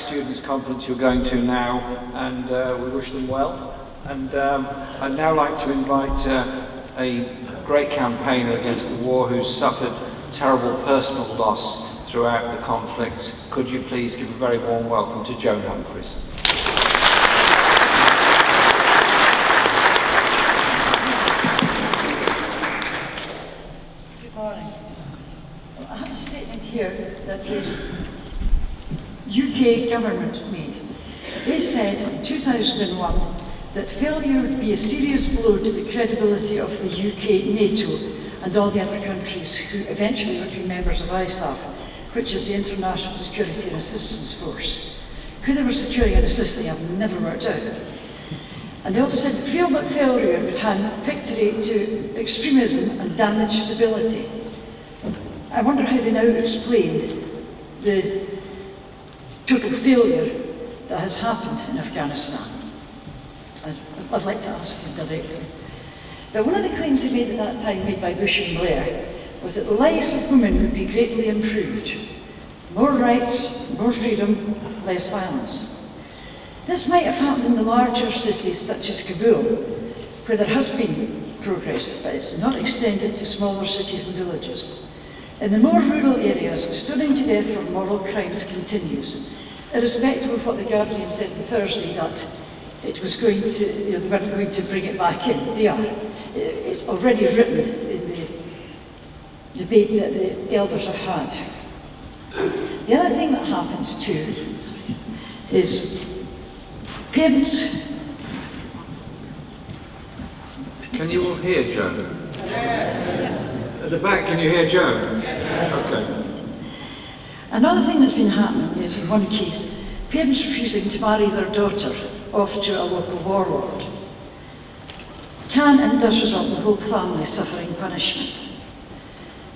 Students' Conference you're going to now, and we wish them well. And I'd now like to invite a great campaigner against the war who's suffered terrible personal loss throughout the conflict. Could you please give a very warm welcome to Joan Humphries. Good morning. Well, I have a statement here that the UK government made. They said in 2001 that failure would be a serious blow to the credibility of the UK, NATO and all the other countries who eventually would be members of ISAF, which is the International Security and Assistance Force. Who they were securing and assisting have never worked out. And they also said that failure would hand victory to extremism and damage stability. I wonder how they now explain the total failure that has happened in Afghanistan. I'd like to ask them directly. But one of the claims they made at that time, made by Bush and Blair, was that the lives of women would be greatly improved. More rights, more freedom, less violence. This might have happened in the larger cities such as Kabul, where there has been progress, but it's not extended to smaller cities and villages. In the more rural areas, stoning to death for moral crimes continues, irrespective of what the Guardian said on Thursday, that it was going to, they weren't going to bring it back in. They are. It's already written in the debate that the elders have had. The other thing that happens too is parents. Can you all hear Joan? At the back, can you hear Joan? Okay. Another thing that's been happening is, in one case, parents refusing to marry their daughter off to a local warlord can and does result in the whole family suffering punishment.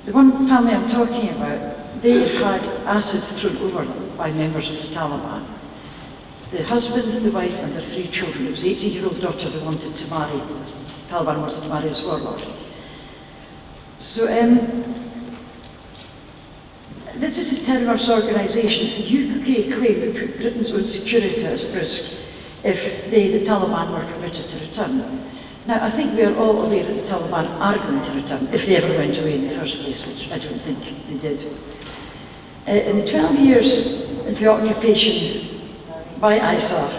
The one family I'm talking about, they had acid thrown over them by members of the Taliban. The husband, the wife and their 3 children. It was the 18-year-old daughter they wanted to marry, the Taliban wanted to marry as warlord. So this is a terrorist organisation. If the UK claim would put Britain's own security at risk if they, the Taliban, were permitted to return. Now, I think we are all aware that the Taliban are going to return, if they ever went away in the first place, which I don't think they did. In the 12 years of the occupation by ISAF,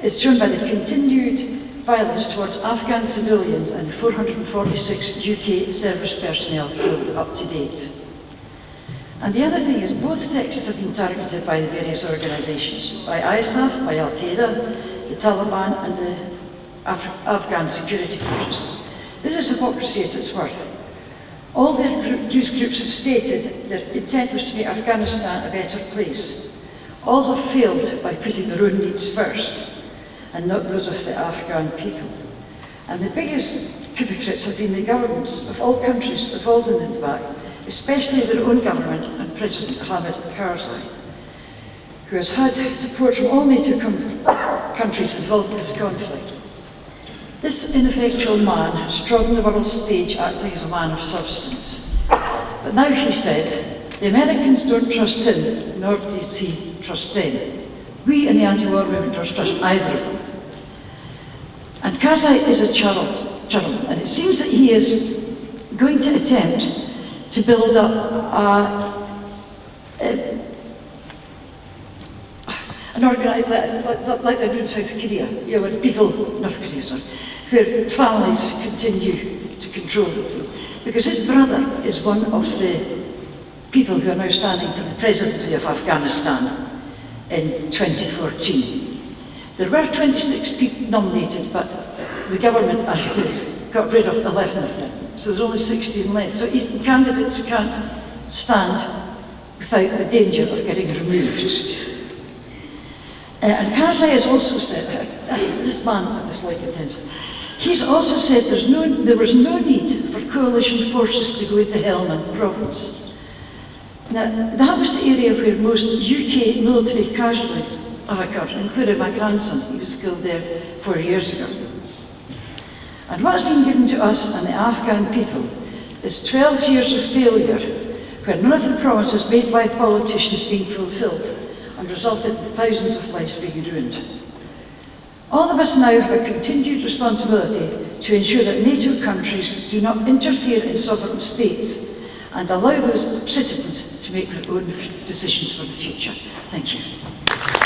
it's shown by the continued violence towards Afghan civilians and the 446 UK service personnel killed up to date. And the other thing is, both sexes have been targeted by the various organisations, by ISAF, by Al-Qaeda, the Taliban and the Afghan security forces. This is hypocrisy at its worst. All these groups have stated their intent was to make Afghanistan a better place. All have failed by putting their own needs first, and not those of the Afghan people. And the biggest hypocrites have been the governments of all countries involved in the debate, especially their own government and President Hamid Karzai, who has had support from all NATO countries involved in this conflict. This ineffectual man has trod on the world stage acting as a man of substance. But now he said, the Americans don't trust him, nor does he trust them. We in the anti-war movement don't trust either of them. And Karzai is a child, and it seems that he is going to attempt to build up an organisation like they do in South Korea, where people, North Korea, sorry, where families continue to control them. Because his brother is one of the people who are now standing for the presidency of Afghanistan in 2014. There were 26 people nominated, but the government, as it is, got rid of 11 of them. So there's only 16 left. So even candidates can't stand without the danger of getting removed. And Karzai has also said, this man had this like intention, he's also said there was no need for coalition forces to go into Helmand province. Now, that was the area where most UK military casualties have occurred, including my grandson. He was killed there 4 years ago. And what's been given to us and the Afghan people is 12 years of failure, where none of the promises made by politicians being fulfilled, and resulted in thousands of lives being ruined. All of us now have a continued responsibility to ensure that NATO countries do not interfere in sovereign states and allow those citizens to make their own decisions for the future. Thank you.